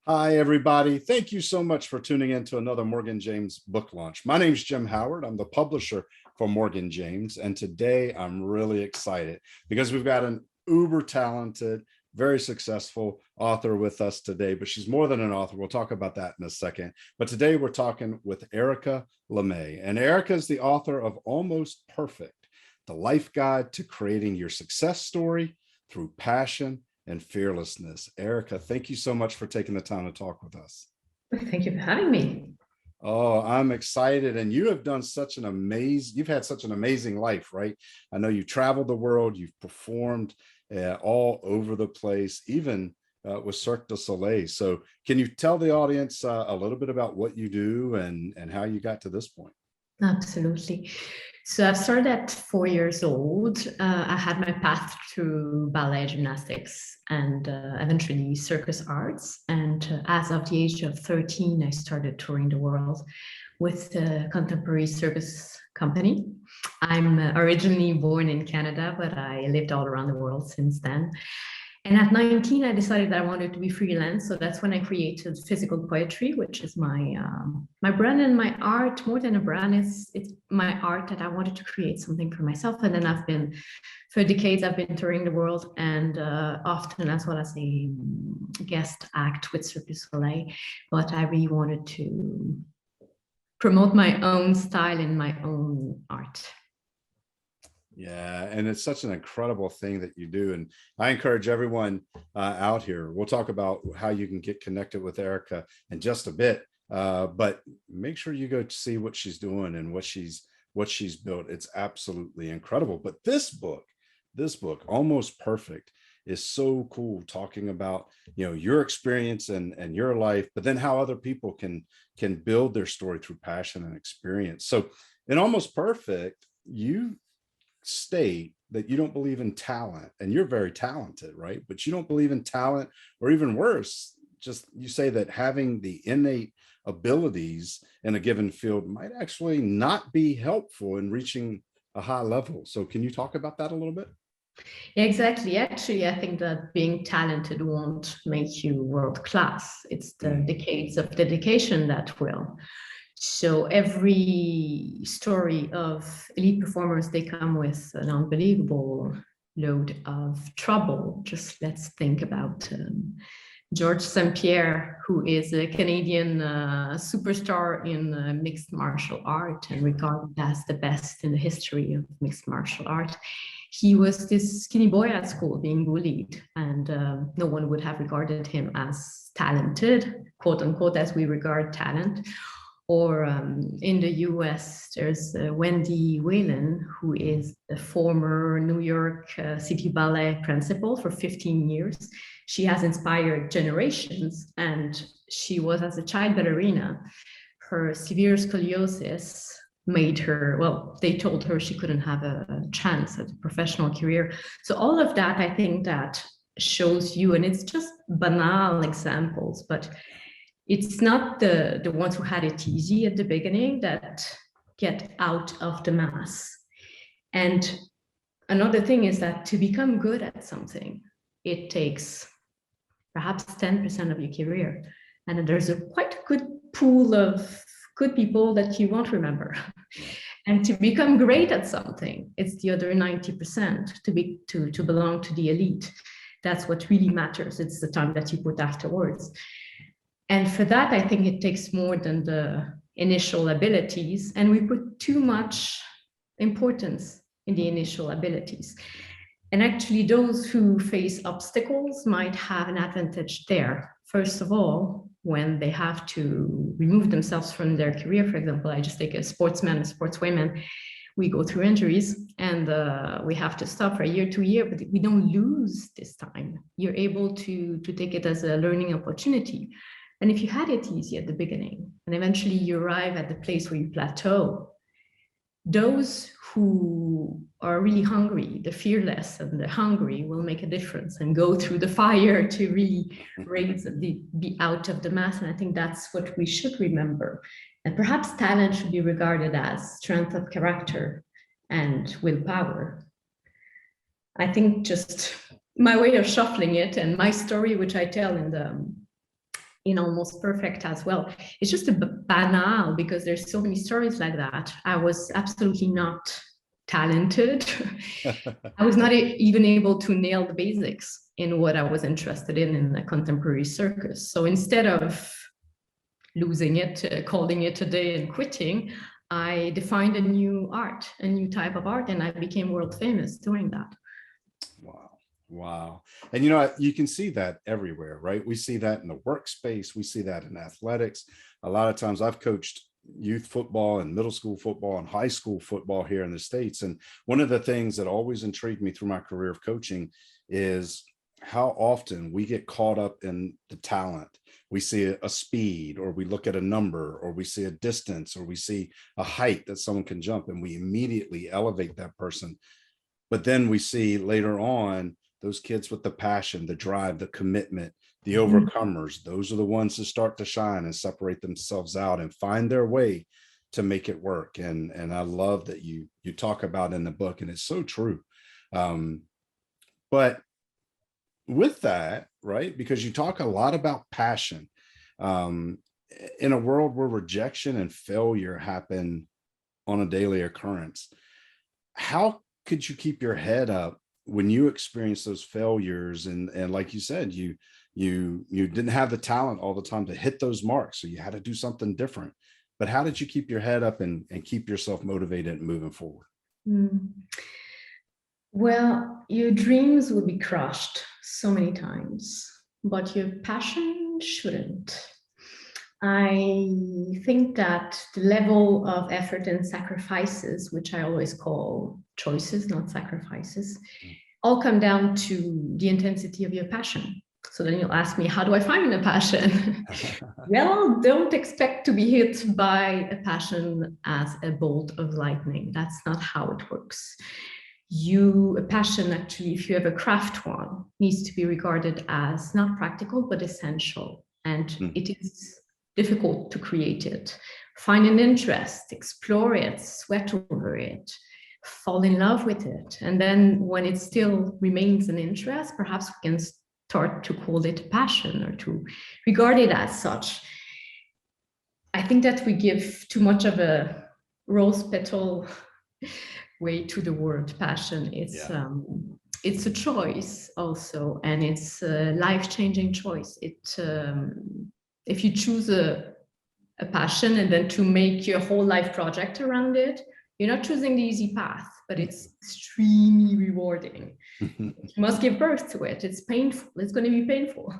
Hi, everybody. Thank you so much for tuning in to another Morgan James book launch. My name is Jim Howard. I'm the publisher for Morgan James. And today I'm really excited because we've got an uber talented, very successful author with us today, but she's more than an author. We'll talk about that in a second. But today we're talking with Erika Lemay. And Erika is the author of Almost Perfect, the life guide to creating your success story through passion and fearlessness. Erika, thank you so much for taking the time to talk with us. Thank you for having me. Oh, I'm excited. And you have done you've had such an amazing life, right? I know you traveled the world, you've performed all over the place, even with Cirque du Soleil. So can you tell the audience a little bit about what you do and how you got to this point? Absolutely. So I've started at 4 years old. I had my path through ballet, gymnastics, and eventually circus arts. And as of the age of 13, I started touring the world with a contemporary circus company. I'm originally born in Canada, but I lived all around the world since then. And at 19, I decided that I wanted to be freelance. So that's when I created physical poetry, which is my brand and my art. More than a brand, it's my art that I wanted to create something for myself. And then for decades, I've been touring the world and often as well as a guest act with Cirque du Soleil. But I really wanted to promote my own style and my own art. Yeah, and it's such an incredible thing that you do. And I encourage everyone out here. We'll talk about how you can get connected with Erika in just a bit, but make sure you go see what she's doing and what she's built. It's absolutely incredible. But this book, Almost Perfect, is so cool. Talking about your experience and your life, but then how other people can build their story through passion and experience. So in Almost Perfect, you state that you don't believe in talent, and you're very talented, right? But you don't believe in talent, or even worse, just you say that having the innate abilities in a given field might actually not be helpful in reaching a high level. So can you talk about that a little bit? Exactly. Actually, I think that being talented won't make you world class. It's the decades of dedication that will. So every story of elite performers, they come with an unbelievable load of trouble. Just let's think about George St. Pierre, who is a Canadian superstar in mixed martial art and regarded as the best in the history of mixed martial art. He was this skinny boy at school being bullied, and no one would have regarded him as talented, quote unquote, as we regard talent. Or in the US, there's Wendy Whalen, who is the former New York City Ballet principal for 15 years. She has inspired generations, and she was, as a child ballerina, her severe scoliosis made her, well, they told her she couldn't have a chance at a professional career. So all of that, I think that shows you, and it's just banal examples, but it's not the ones who had it easy at the beginning that get out of the mass. And another thing is that to become good at something, it takes perhaps 10% of your career. And there's a quite good pool of good people that you won't remember. And to become great at something, it's the other 90% to belong to the elite. That's what really matters. It's the time that you put afterwards. And for that, I think it takes more than the initial abilities. And we put too much importance in the initial abilities. And actually, those who face obstacles might have an advantage there. First of all, when they have to remove themselves from their career, for example, I just take a sportsman, a sportswoman, we go through injuries and we have to stop for a year, 2 years, but we don't lose this time. You're able to take it as a learning opportunity. And if you had it easy at the beginning, and eventually you arrive at the place where you plateau, those who are really hungry, the fearless and the hungry, will make a difference and go through the fire to really be out of the mass. And I think that's what we should remember. And perhaps talent should be regarded as strength of character and willpower. I think just my way of shuffling it and my story, which I tell in Almost Perfect as well. It's just a banal because there's so many stories like that. I was absolutely not talented. I was not even able to nail the basics in what I was interested in a contemporary circus. So instead of losing it, calling it a day and quitting, I defined a new art, a new type of art, and I became world famous doing that. Wow. Wow. And you know, you can see that everywhere, right? We see that in the workspace. We see that in athletics. A lot of times I've coached youth football and middle school football and high school football here in the States. And one of the things that always intrigued me through my career of coaching is how often we get caught up in the talent. We see a speed, or we look at a number, or we see a distance, or we see a height that someone can jump, and we immediately elevate that person. But then we see later on those kids with the passion, the drive, the commitment, the overcomers. Those are the ones that start to shine and separate themselves out and find their way to make it work. And I love that you talk about in the book, and it's so true. But with that, right, because you talk a lot about passion, in a world where rejection and failure happen on a daily occurrence, how could you keep your head up when you experience those failures? And like you said, you didn't have the talent all the time to hit those marks, so you had to do something different. But how did you keep your head up and keep yourself motivated and moving forward? Well, your dreams will be crushed so many times, but your passion shouldn't. I think that the level of effort and sacrifices, which I always call choices, not sacrifices, all come down to the intensity of your passion. So then you'll ask me, how do I find a passion? Well, don't expect to be hit by a passion as a bolt of lightning. That's not how it works. A passion, actually, if you have a craft one, needs to be regarded as not practical, but essential. And it is difficult to create it. Find an interest, explore it, sweat over it, fall in love with it. And then when it still remains an interest, perhaps we can start to call it a passion or to regard it as such. I think that we give too much of a rose petal way to the word passion. It's a choice also, and it's a life-changing choice. If you choose a passion and then to make your whole life project around it, you're not choosing the easy path, but it's extremely rewarding. You must give birth to it. It's painful. It's going to be painful.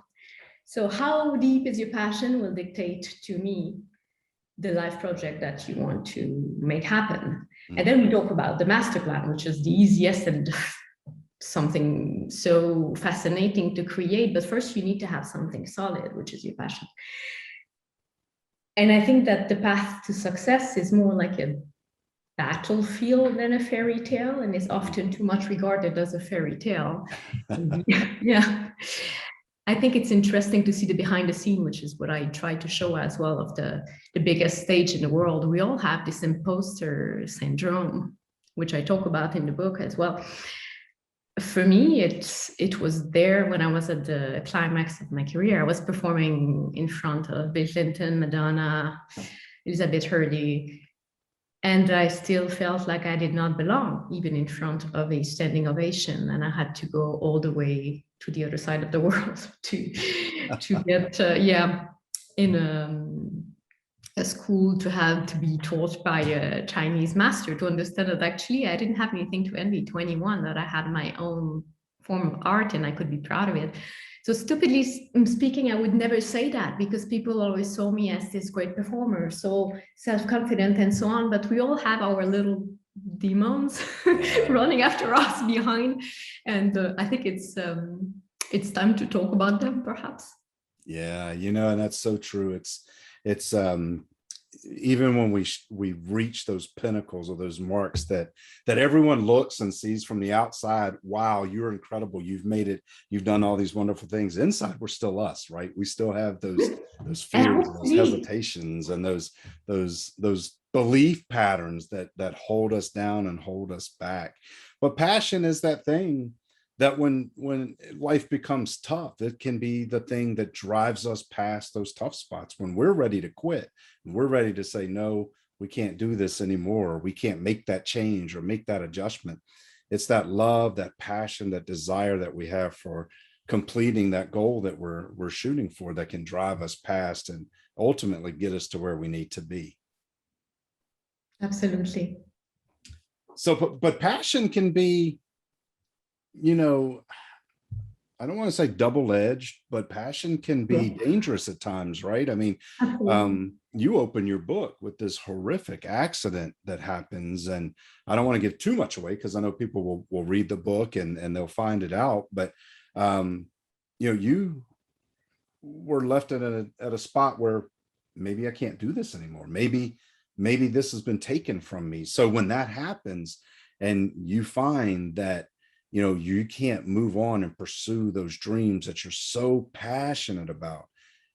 So how deep is your passion will dictate to me the life project that you want to make happen. And then we talk about the master plan, which is the easiest and something so fascinating to create. But first you need to have something solid, which is your passion. And I think that the path to success is more like a battlefield than a fairy tale, and is often too much regarded as a fairy tale. Yeah. I think it's interesting to see the behind the scene, which is what I try to show as well, of the biggest stage in the world. We all have this imposter syndrome, which I talk about in the book as well. For me, it was there when I was at the climax of my career. I was performing in front of Bill Clinton, Madonna, Elizabeth Hurley, and I still felt like I did not belong, even in front of a standing ovation. And I had to go all the way to the other side of the world to get, in a school, to be taught by a Chinese master, to understand that actually I didn't have anything to envy 21, that I had my own form of art and I could be proud of it. So stupidly speaking, I would never say that, because people always saw me as this great performer, so self-confident and so on, but we all have our little demons running after us behind. And I think it's time to talk about them, perhaps. Yeah, you know, and that's so true. It's even when we reach those pinnacles or those marks that everyone looks and sees from the outside, wow, you're incredible, you've made it, you've done all these wonderful things. Inside, we're still us, right? We still have those fears, those hesitations, and those belief patterns that hold us down and hold us back. But passion is that thing that when life becomes tough, it can be the thing that drives us past those tough spots when we're ready to quit, and we're ready to say, no, we can't do this anymore, or we can't make that change or make that adjustment. It's that love, that passion, that desire that we have for completing that goal that we're shooting for, that can drive us past and ultimately get us to where we need to be. Absolutely. So, but passion can be, you know, I don't want to say double-edged, but passion can be dangerous at times, right? I mean, you open your book with this horrific accident that happens, and I don't want to give too much away because I know people will read the book and they'll find it out. But you know, you were left at a spot where maybe I can't do this anymore. Maybe this has been taken from me. So when that happens, and you find that, you know, you can't move on and pursue those dreams that you're so passionate about,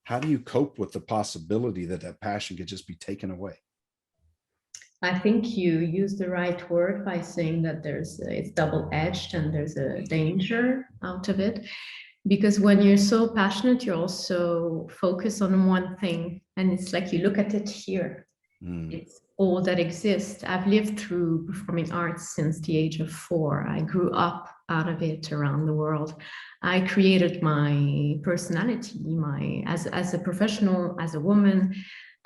how do you cope with the possibility that that passion could just be taken away? I think you use the right word by saying that it's double-edged and there's a danger out of it. Because when you're so passionate, you're also focused on one thing. And it's like you look at it here. It's all that exists. I've lived through performing arts since the age of 4. I grew up out of it around the world. I created my personality, as a professional, as a woman.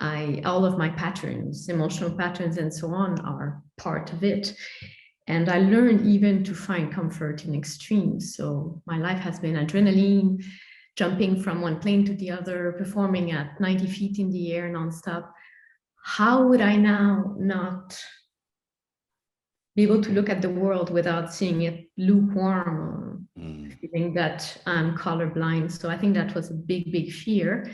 All of my patterns, emotional patterns and so on, are part of it. And I learned even to find comfort in extremes. So my life has been adrenaline, jumping from one plane to the other, performing at 90 feet in the air nonstop. How would I now not be able to look at the world without seeing it lukewarm, or feeling that I'm colorblind? So I think that was a big, big fear.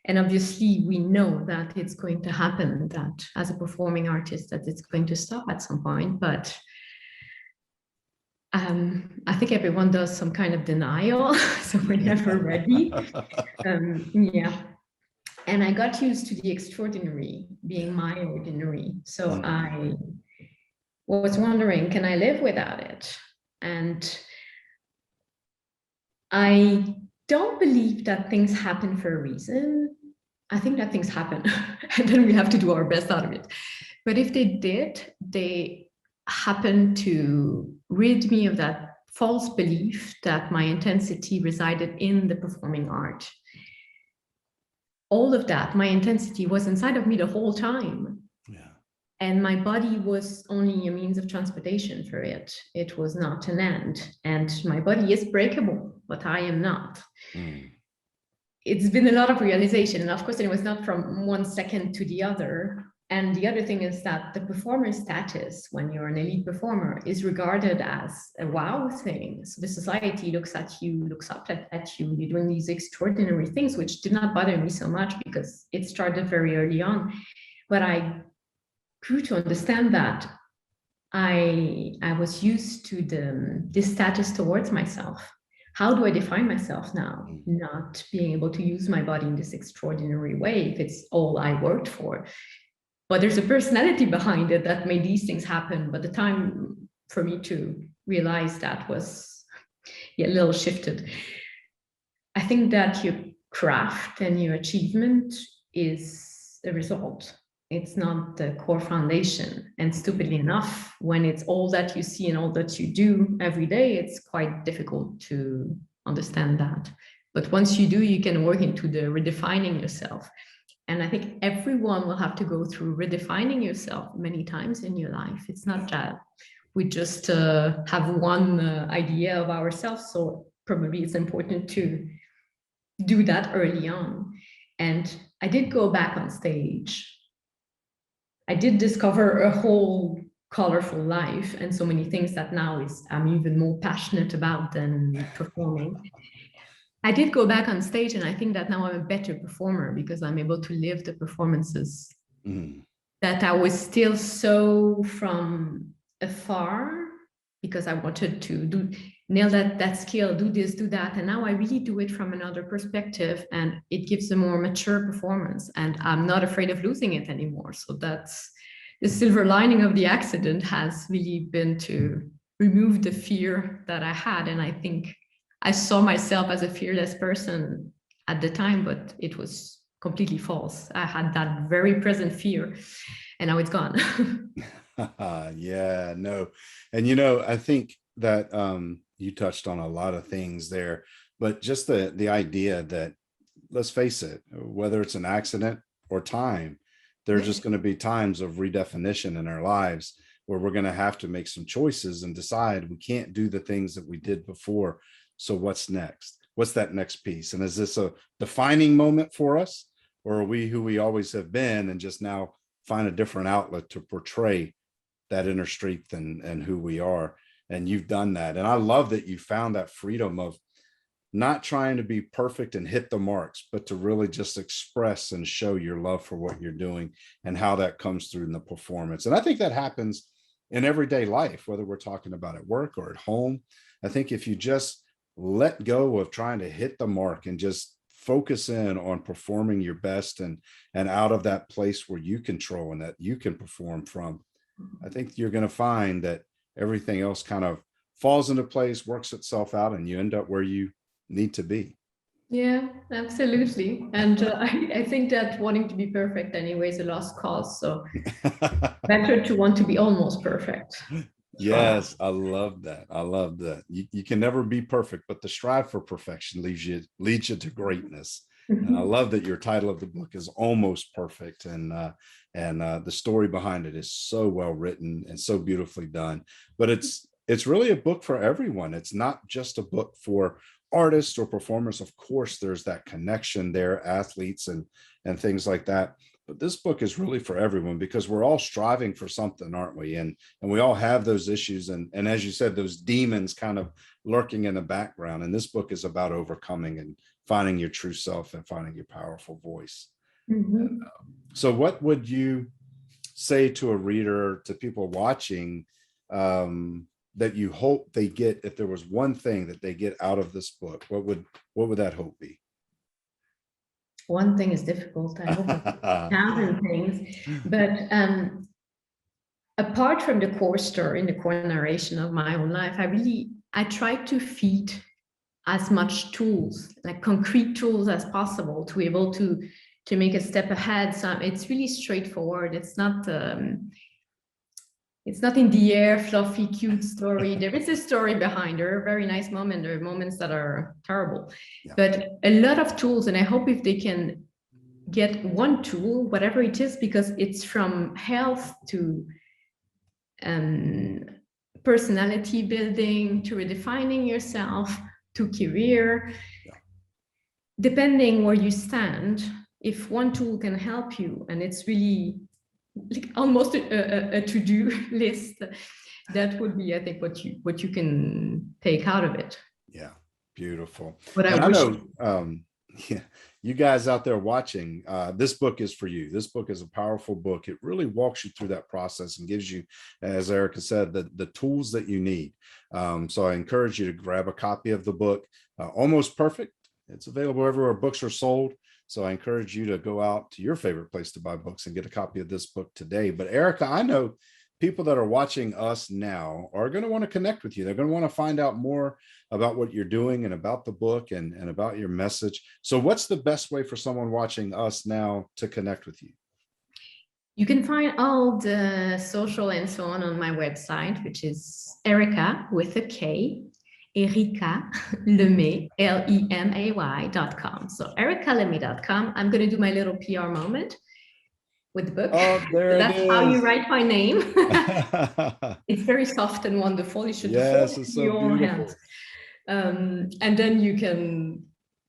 And obviously we know that it's going to happen, that as a performing artist, that it's going to stop at some point. But I think everyone does some kind of denial, so we're never ready. Yeah. And I got used to the extraordinary being my ordinary. So I was wondering, can I live without it? And I don't believe that things happen for a reason. I think that things happen and then we have to do our best out of it. But if they did, they happen to rid me of that false belief that my intensity resided in the performing art. All of that, my intensity was inside of me the whole time. Yeah. And my body was only a means of transportation for it. It was not an end. And my body is breakable, but I am not. It's been a lot of realization. And of course, it was not from one second to the other. And the other thing is that the performer status, when you're an elite performer, is regarded as a wow thing. So the society looks at you, looks up at you. You're doing these extraordinary things, which did not bother me so much because it started very early on. But I grew to understand that I was used to this status towards myself. How do I define myself now? Not being able to use my body in this extraordinary way, if it's all I worked for. But there's a personality behind it that made these things happen. But the time for me to realize that was a little shifted. I think that your craft and your achievement is a result. It's not the core foundation. And stupidly enough, when it's all that you see and all that you do every day, it's quite difficult to understand that. But once you do, you can work into the redefining yourself. And I think everyone will have to go through redefining yourself many times in your life. It's not that we just have one idea of ourselves. So probably it's important to do that early on. And I did go back on stage. I did discover a whole colorful life and so many things that now I'm even more passionate about than performing. I did go back on stage, and I think that now I'm a better performer because I'm able to live the performances that I was still so from afar because I wanted to nail that skill, do this, do that. And now I really do it from another perspective, and it gives a more mature performance, and I'm not afraid of losing it anymore. So that's the silver lining of the accident, has really been to remove the fear that I had. And I think I saw myself as a fearless person at the time, but it was completely false. I had that very present fear, and now it's gone. Yeah, no. And I think that you touched on a lot of things there, but just the idea that, let's face it, whether it's an accident or time, there's just going to be times of redefinition in our lives where we're going to have to make some choices and decide we can't do the things that we did before. So what's next? What's that next piece? And is this a defining moment for us, or are we who we always have been and just now find a different outlet to portray that inner strength and who we are? And you've done that. And I love that you found that freedom of not trying to be perfect and hit the marks, but to really just express and show your love for what you're doing and how that comes through in the performance. And I think that happens in everyday life, whether we're talking about at work or at home. I think if you just let go of trying to hit the mark and just focus in on performing your best and out of that place where you control and that you can perform from, I think you're going to find that everything else kind of falls into place, works itself out, and you end up where you need to be. Yeah, absolutely. And I think that wanting to be perfect anyway is a lost cause. So better to want to be almost perfect. Yes, I love that. I love that. You can never be perfect, but the strive for perfection leads you to greatness. And I love that your title of the book is Almost Perfect, and the story behind it is so well written and so beautifully done. But it's really a book for everyone. It's not just a book for artists or performers. Of course, there's that connection there, athletes and things like that. But this book is really for everyone, because we're all striving for something, aren't we? And we all have those issues. And as you said, those demons kind of lurking in the background. And this book is about overcoming and finding your true self and finding your powerful voice. Mm-hmm. So what would you say to a reader, to people watching, that you hope they get, if there was one thing that they get out of this book, what would that hope be? One thing is difficult. I hope it's 1,000 things. But apart from the core story and the core narration of my own life, I try to feed as much tools, like concrete tools as possible, to be able to make a step ahead. So it's really straightforward. It's not in the air, fluffy, cute story. There is a story behind. There are very nice moments. There are moments that are terrible, yeah. But a lot of tools. And I hope if they can get one tool, whatever it is, because it's from health to personality building, to redefining yourself, to career, yeah. Depending where you stand, if one tool can help you, and it's really like almost a to-do list, that would be, I think, what you can take out of it. Yeah, beautiful. But and I know yeah, you guys out there watching, this book is for you. This book is a powerful book. It really walks you through that process and gives you, as Erika said, the tools that you need. So I encourage you to grab a copy of the book, Almost Perfect. It's available everywhere books are sold. So I encourage you to go out to your favorite place to buy books and get a copy of this book today. But Erika, I know people that are watching us now are going to want to connect with you. They're going to want to find out more about what you're doing and about the book and about your message. So what's the best way for someone watching us now to connect with you? You can find all the social and so on my website, which is Erika with a K, Erika Lemay, Lemay.com. So erikalemay.com. I'm going to do my little PR moment with the book. Oh, there That's it is. how you write my name. It's very soft and wonderful. You should yes, it's so your beautiful. Hands. And then you can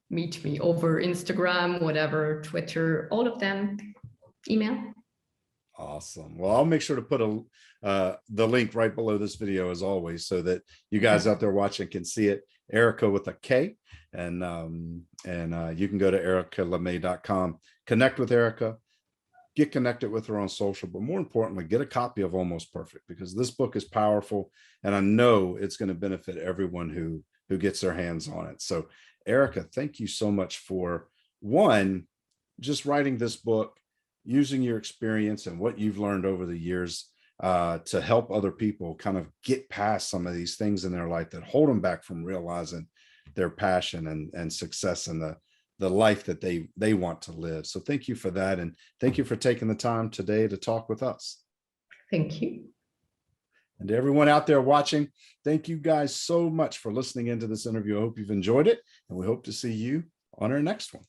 meet me over Instagram, whatever, Twitter, all of them, email. Awesome. Well, I'll make sure to put the link right below this video, as always, so that you guys out there watching can see it. Erika with a K, and you can go to erikalemay.com, connect with Erika, get connected with her on social, but more importantly, get a copy of Almost Perfect, because this book is powerful, and I know it's going to benefit everyone who gets their hands on it. So, Erika, thank you so much for just writing this book, using your experience and what you've learned over the years to help other people kind of get past some of these things in their life that hold them back from realizing their passion and success in the life that they want to live. So thank you for that. And thank you for taking the time today to talk with us. Thank you. And to everyone out there watching, thank you guys so much for listening into this interview. I hope you've enjoyed it, and we hope to see you on our next one.